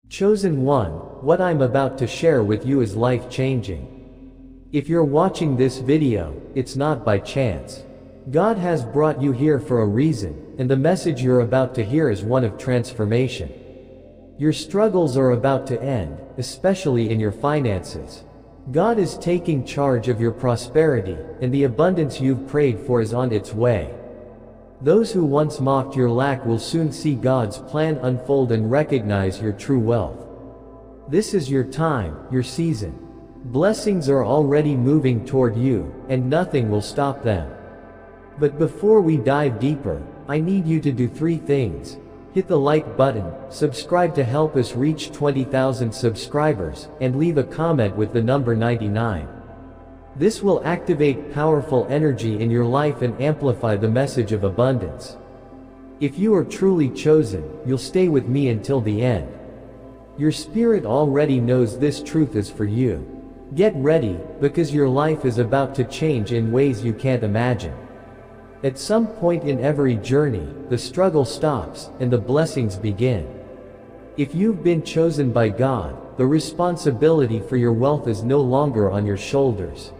Chosen one, what I'm about to share with you is life-changing. If you're watching this video, it's not by chance. God has brought you here for a reason, and the message you're about to hear is one of transformation. Your struggles are about to end, especially in your finances. God is taking charge of your prosperity, and the abundance you've prayed for is on its way. Those who once mocked your lack will soon see God's plan unfold and recognize your true wealth. This is your time, your season. Blessings are already moving toward you, and nothing will stop them. But before we dive deeper, I need you to do 3 things. Hit the like button, subscribe to help us reach 20,000 subscribers, and leave a comment with the number 99. This will activate powerful energy in your life and amplify the message of abundance. If you are truly chosen, you'll stay with me until the end. Your spirit already knows this truth is for you. Get ready, because your life is about to change in ways you can't imagine. At some point in every journey, the struggle stops, and the blessings begin. If you've been chosen by God, the responsibility for your wealth is no longer on your shoulders.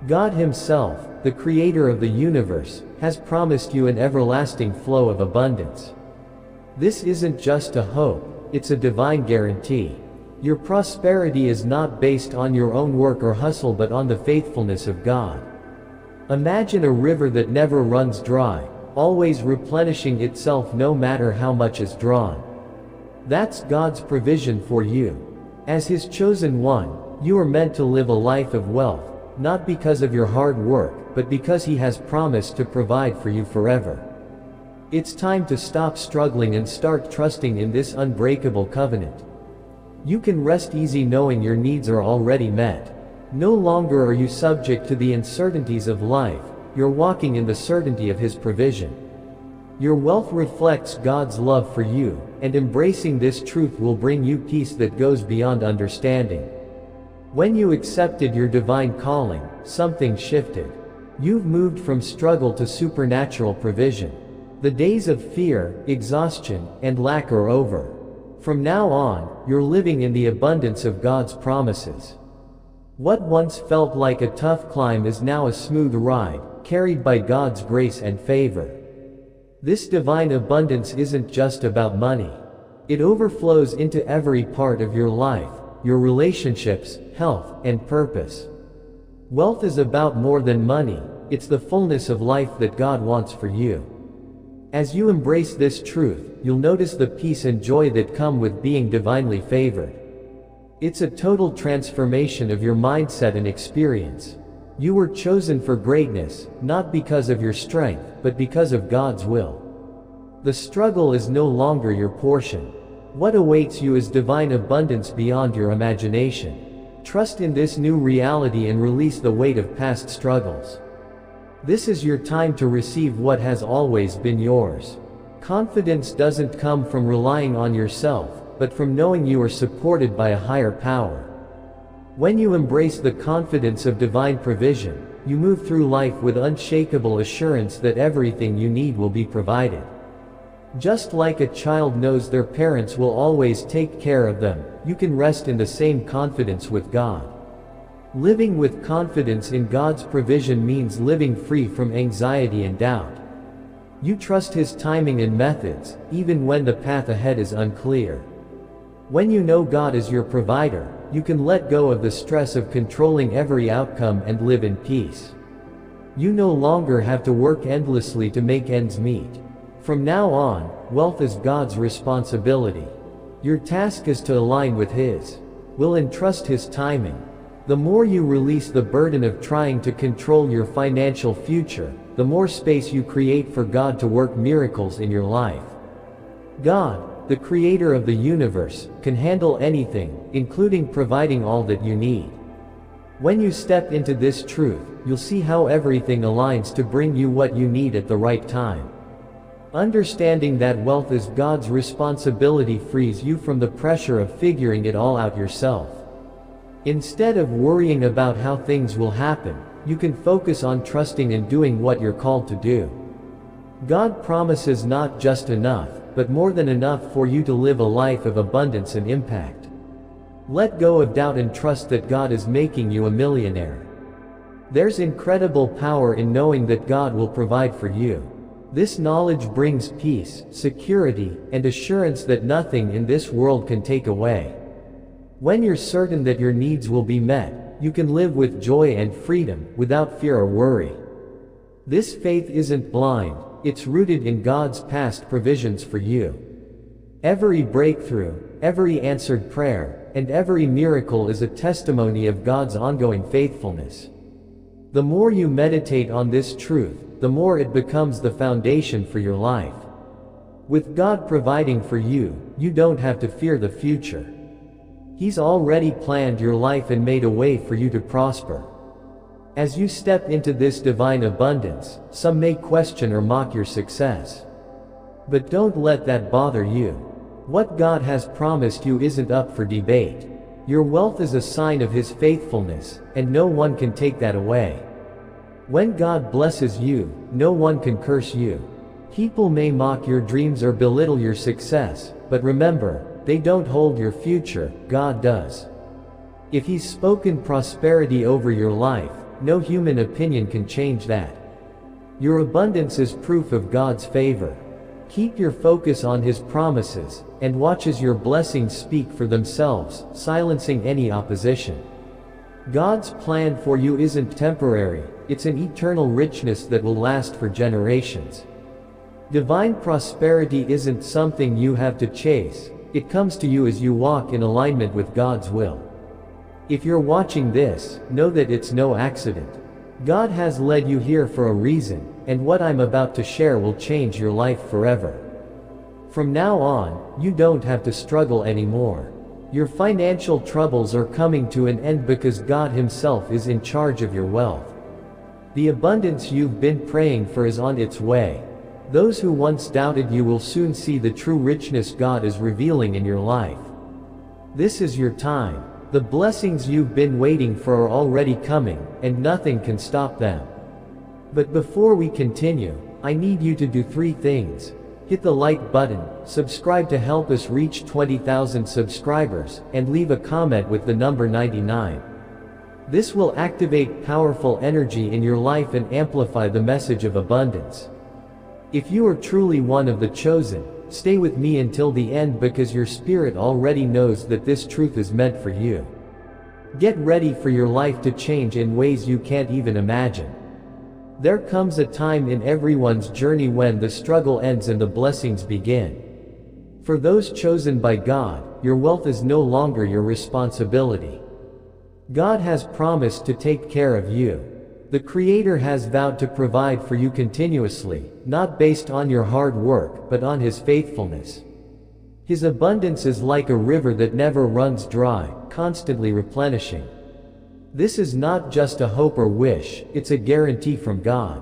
God Himself, the Creator of the universe, has promised you an everlasting flow of abundance. This isn't just a hope, it's a divine guarantee. Your prosperity is not based on your own work or hustle but on the faithfulness of God. Imagine a river that never runs dry, always replenishing itself no matter how much is drawn. That's God's provision for you. As His chosen one, you are meant to live a life of wealth, not because of your hard work, but because He has promised to provide for you forever. It's time to stop struggling and start trusting in this unbreakable covenant. You can rest easy knowing your needs are already met. No longer are you subject to the uncertainties of life, you're walking in the certainty of His provision. Your wealth reflects God's love for you, and embracing this truth will bring you peace that goes beyond understanding. When you accepted your divine calling, something shifted. You've moved from struggle to supernatural provision. The days of fear, exhaustion, and lack are over. From now on, you're living in the abundance of God's promises. What once felt like a tough climb is now a smooth ride, carried by God's grace and favor. This divine abundance isn't just about money. It overflows into every part of your life, your relationships, health, and purpose. Wealth is about more than money, it's the fullness of life that God wants for you. As you embrace this truth, you'll notice the peace and joy that come with being divinely favored. It's a total transformation of your mindset and experience. You were chosen for greatness, not because of your strength, but because of God's will. The struggle is no longer your portion. What awaits you is divine abundance beyond your imagination. Trust in this new reality and release the weight of past struggles. This is your time to receive what has always been yours. Confidence doesn't come from relying on yourself, but from knowing you are supported by a higher power. When you embrace the confidence of divine provision, you move through life with unshakable assurance that everything you need will be provided. Just like a child knows their parents will always take care of them, you can rest in the same confidence with God. Living with confidence in God's provision means living free from anxiety and doubt. You trust His timing and methods, even when the path ahead is unclear. When you know God is your provider, you can let go of the stress of controlling every outcome and live in peace. You no longer have to work endlessly to make ends meet. From now on, wealth is God's responsibility. Your task is to align with His will and trust His timing. The more you release the burden of trying to control your financial future, the more space you create for God to work miracles in your life. God, the Creator of the universe, can handle anything, including providing all that you need. When you step into this truth, you'll see how everything aligns to bring you what you need at the right time. Understanding that wealth is God's responsibility frees you from the pressure of figuring it all out yourself. Instead of worrying about how things will happen, you can focus on trusting and doing what you're called to do. God promises not just enough, but more than enough for you to live a life of abundance and impact. Let go of doubt and trust that God is making you a millionaire. There's incredible power in knowing that God will provide for you. This knowledge brings peace, security, and assurance that nothing in this world can take away. When you're certain that your needs will be met, you can live with joy and freedom, without fear or worry. This faith isn't blind, it's rooted in God's past provisions for you. Every breakthrough, every answered prayer, and every miracle is a testimony of God's ongoing faithfulness. The more you meditate on this truth, the more it becomes the foundation for your life. With God providing for you, you don't have to fear the future. He's already planned your life and made a way for you to prosper. As you step into this divine abundance, some may question or mock your success. But don't let that bother you. What God has promised you isn't up for debate. Your wealth is a sign of His faithfulness, and no one can take that away. When God blesses you, no one can curse you. People may mock your dreams or belittle your success, but remember, they don't hold your future, God does. If He's spoken prosperity over your life, no human opinion can change that. Your abundance is proof of God's favor. Keep your focus on His promises, and watch as your blessings speak for themselves, silencing any opposition. God's plan for you isn't temporary, it's an eternal richness that will last for generations. Divine prosperity isn't something you have to chase, it comes to you as you walk in alignment with God's will. If you're watching this, know that it's no accident. God has led you here for a reason, and what I'm about to share will change your life forever. From now on, you don't have to struggle anymore. Your financial troubles are coming to an end because God Himself is in charge of your wealth. The abundance you've been praying for is on its way. Those who once doubted you will soon see the true richness God is revealing in your life. This is your time. The blessings you've been waiting for are already coming, and nothing can stop them. But before we continue, I need you to do 3 things. Hit the like button, subscribe to help us reach 20,000 subscribers, and leave a comment with the number 99. This will activate powerful energy in your life and amplify the message of abundance. If you are truly one of the chosen, stay with me until the end because your spirit already knows that this truth is meant for you. Get ready for your life to change in ways you can't even imagine. There comes a time in everyone's journey when the struggle ends and the blessings begin. For those chosen by God, your wealth is no longer your responsibility. God has promised to take care of you. The Creator has vowed to provide for you continuously, not based on your hard work, but on His faithfulness. His abundance is like a river that never runs dry, constantly replenishing. This is not just a hope or wish, it's a guarantee from God.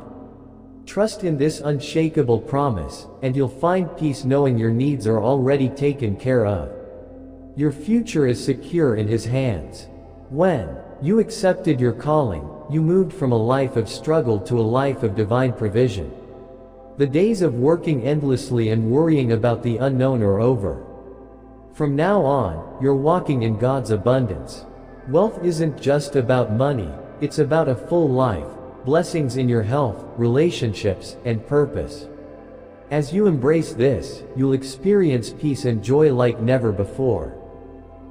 Trust in this unshakable promise, and you'll find peace knowing your needs are already taken care of. Your future is secure in His hands. When you accepted your calling, you moved from a life of struggle to a life of divine provision. The days of working endlessly and worrying about the unknown are over. From now on, you're walking in God's abundance. Wealth isn't just about money, it's about a full life, blessings in your health, relationships, and purpose. As you embrace this, you'll experience peace and joy like never before.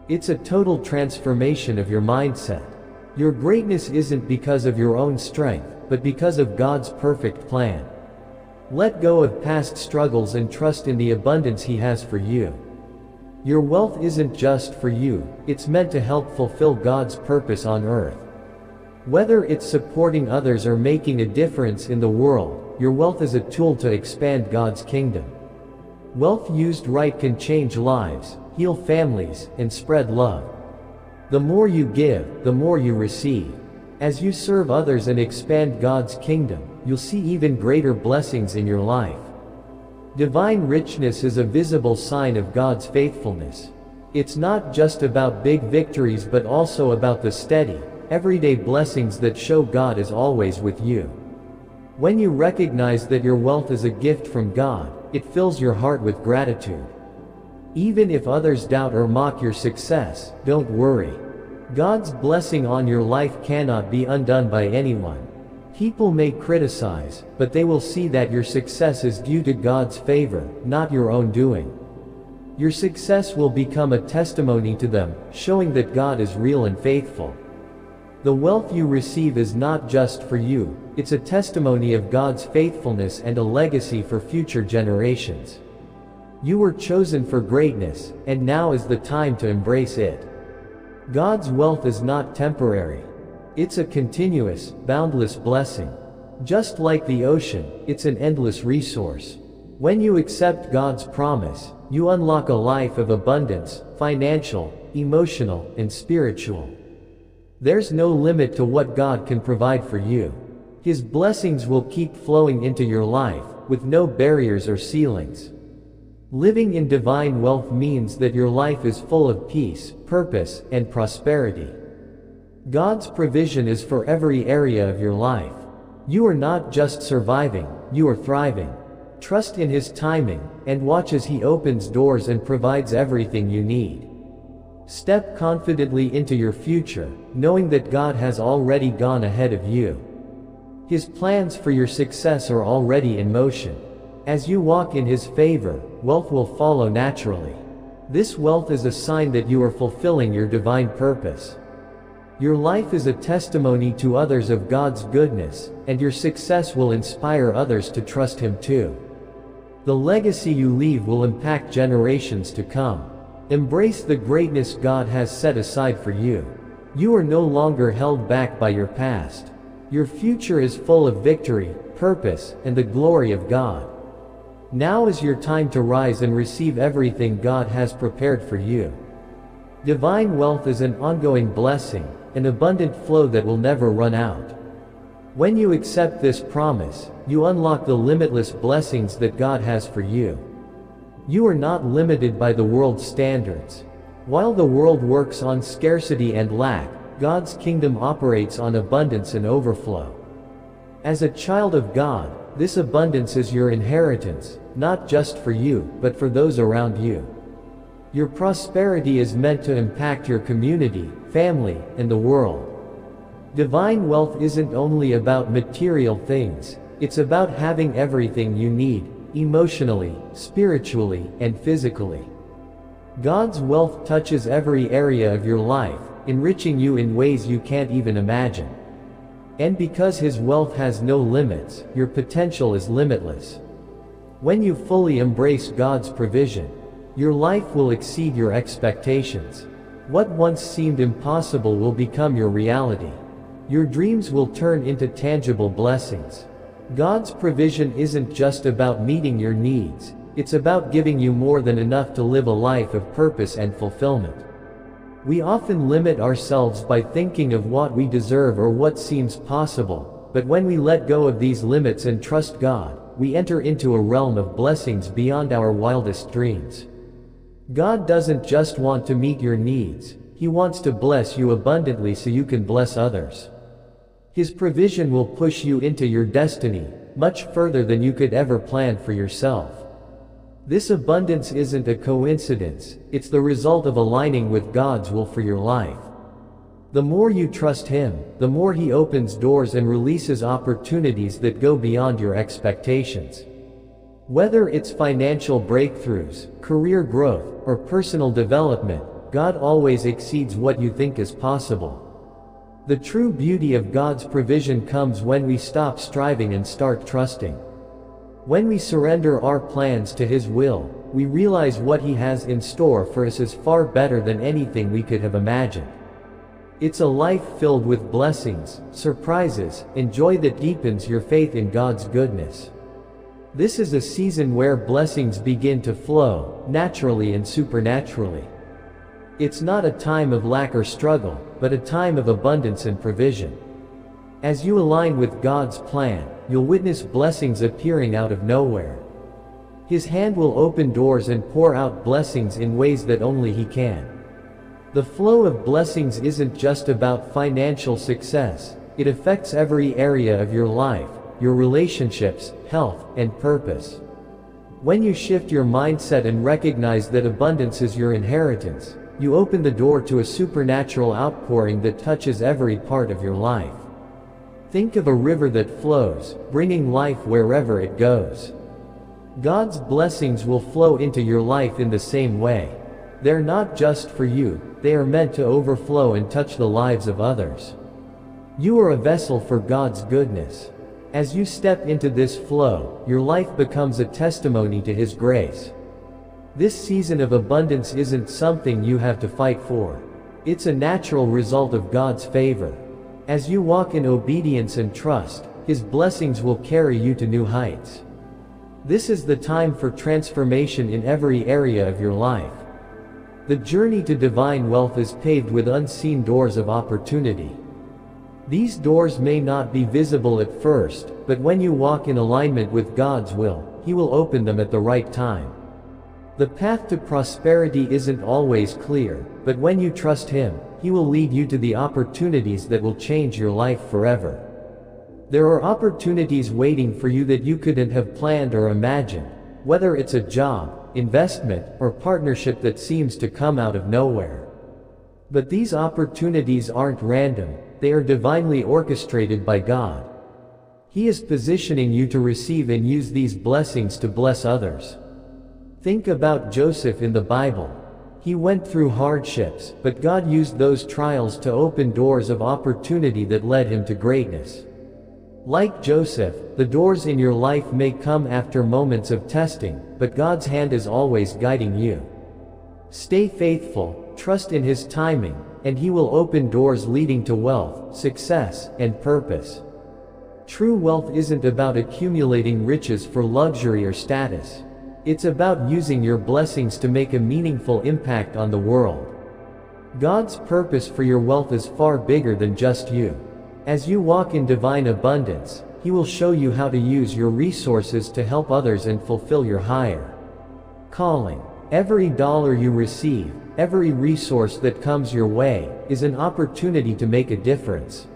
It's a total transformation of your mindset. Your greatness isn't because of your own strength, but because of God's perfect plan. Let go of past struggles and trust in the abundance He has for you. Your wealth isn't just for you, it's meant to help fulfill God's purpose on earth. Whether it's supporting others or making a difference in the world, your wealth is a tool to expand God's kingdom. Wealth used right can change lives, heal families, and spread love. The more you give, the more you receive. As you serve others and expand God's kingdom, you'll see even greater blessings in your life. Divine richness is a visible sign of God's faithfulness. It's not just about big victories but also about the steady, everyday blessings that show God is always with you. When you recognize that your wealth is a gift from God, it fills your heart with gratitude. Even if others doubt or mock your success, don't worry. God's blessing on your life cannot be undone by anyone. People may criticize, but they will see that your success is due to God's favor, not your own doing. Your success will become a testimony to them, showing that God is real and faithful. The wealth you receive is not just for you, it's a testimony of God's faithfulness and a legacy for future generations. You were chosen for greatness, and now is the time to embrace it. God's wealth is not temporary. It's a continuous, boundless blessing. Just like the ocean, it's an endless resource. When you accept God's promise, you unlock a life of abundance, financial, emotional, and spiritual. There's no limit to what God can provide for you. His blessings will keep flowing into your life, with no barriers or ceilings. Living in divine wealth means that your life is full of peace, purpose, and prosperity. God's provision is for every area of your life. You are not just surviving, you are thriving. Trust in His timing, and watch as He opens doors and provides everything you need. Step confidently into your future, knowing that God has already gone ahead of you. His plans for your success are already in motion. As you walk in His favor, wealth will follow naturally. This wealth is a sign that you are fulfilling your divine purpose. Your life is a testimony to others of God's goodness, and your success will inspire others to trust Him too. The legacy you leave will impact generations to come. Embrace the greatness God has set aside for you. You are no longer held back by your past. Your future is full of victory, purpose, and the glory of God. Now is your time to rise and receive everything God has prepared for you. Divine wealth is an ongoing blessing, an abundant flow that will never run out. When you accept this promise, you unlock the limitless blessings that God has for you. You are not limited by the world's standards. While the world works on scarcity and lack, God's kingdom operates on abundance and overflow. As a child of God, this abundance is your inheritance, not just for you, but for those around you. Your prosperity is meant to impact your community, family, and the world. Divine wealth isn't only about material things, it's about having everything you need, emotionally, spiritually, and physically. God's wealth touches every area of your life, enriching you in ways you can't even imagine. And because His wealth has no limits, your potential is limitless. When you fully embrace God's provision, your life will exceed your expectations. What once seemed impossible will become your reality. Your dreams will turn into tangible blessings. God's provision isn't just about meeting your needs, it's about giving you more than enough to live a life of purpose and fulfillment. We often limit ourselves by thinking of what we deserve or what seems possible, but when we let go of these limits and trust God, we enter into a realm of blessings beyond our wildest dreams. God doesn't just want to meet your needs, He wants to bless you abundantly so you can bless others. His provision will push you into your destiny, much further than you could ever plan for yourself. This abundance isn't a coincidence, it's the result of aligning with God's will for your life. The more you trust Him, the more He opens doors and releases opportunities that go beyond your expectations. Whether it's financial breakthroughs, career growth, or personal development, God always exceeds what you think is possible. The true beauty of God's provision comes when we stop striving and start trusting. When we surrender our plans to His will, we realize what He has in store for us is far better than anything we could have imagined. It's a life filled with blessings, surprises, and joy that deepens your faith in God's goodness. This is a season where blessings begin to flow, naturally and supernaturally. It's not a time of lack or struggle, but a time of abundance and provision. As you align with God's plan, you'll witness blessings appearing out of nowhere. His hand will open doors and pour out blessings in ways that only He can. The flow of blessings isn't just about financial success, it affects every area of your life, your relationships, health, and purpose. When you shift your mindset and recognize that abundance is your inheritance, you open the door to a supernatural outpouring that touches every part of your life. Think of a river that flows, bringing life wherever it goes. God's blessings will flow into your life in the same way. They're not just for you, they are meant to overflow and touch the lives of others. You are a vessel for God's goodness. As you step into this flow, your life becomes a testimony to His grace. This season of abundance isn't something you have to fight for. It's a natural result of God's favor. As you walk in obedience and trust, His blessings will carry you to new heights. This is the time for transformation in every area of your life. The journey to divine wealth is paved with unseen doors of opportunity. These doors may not be visible at first, but when you walk in alignment with God's will, He will open them at the right time. The path to prosperity isn't always clear, but when you trust Him, He will lead you to the opportunities that will change your life forever. There are opportunities waiting for you that you couldn't have planned or imagined, whether it's a job, investment, or partnership that seems to come out of nowhere. But these opportunities aren't random, they are divinely orchestrated by God. He is positioning you to receive and use these blessings to bless others. Think about Joseph in the Bible. He went through hardships, but God used those trials to open doors of opportunity that led him to greatness. Like Joseph, the doors in your life may come after moments of testing, but God's hand is always guiding you. Stay faithful, trust in His timing, and He will open doors leading to wealth, success, and purpose. True wealth isn't about accumulating riches for luxury or status. It's about using your blessings to make a meaningful impact on the world. God's purpose for your wealth is far bigger than just you. As you walk in divine abundance, He will show you how to use your resources to help others and fulfill your higher calling. Every dollar you receive, every resource that comes your way, is an opportunity to make a difference.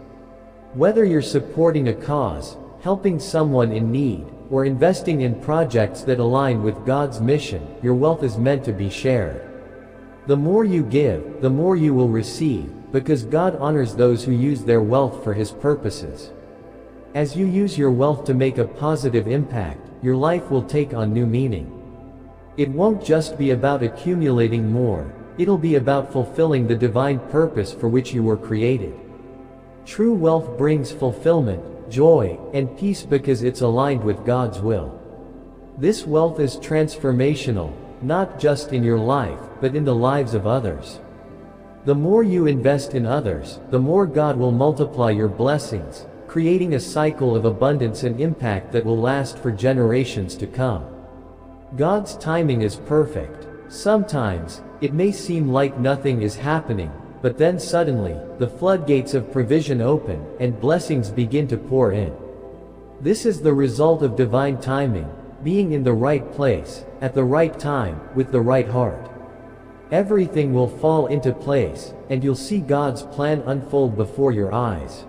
Whether you're supporting a cause, helping someone in need, or investing in projects that align with God's mission, your wealth is meant to be shared. The more you give, the more you will receive, because God honors those who use their wealth for His purposes. As you use your wealth to make a positive impact, your life will take on new meaning. It won't just be about accumulating more, it'll be about fulfilling the divine purpose for which you were created. True wealth brings fulfillment, joy, and peace because it's aligned with God's will. This wealth is transformational, not just in your life, but in the lives of others. The more you invest in others, the more God will multiply your blessings, creating a cycle of abundance and impact that will last for generations to come. God's timing is perfect. Sometimes, it may seem like nothing is happening, but then suddenly, the floodgates of provision open, and blessings begin to pour in. This is the result of divine timing, being in the right place, at the right time, with the right heart. Everything will fall into place, and you'll see God's plan unfold before your eyes.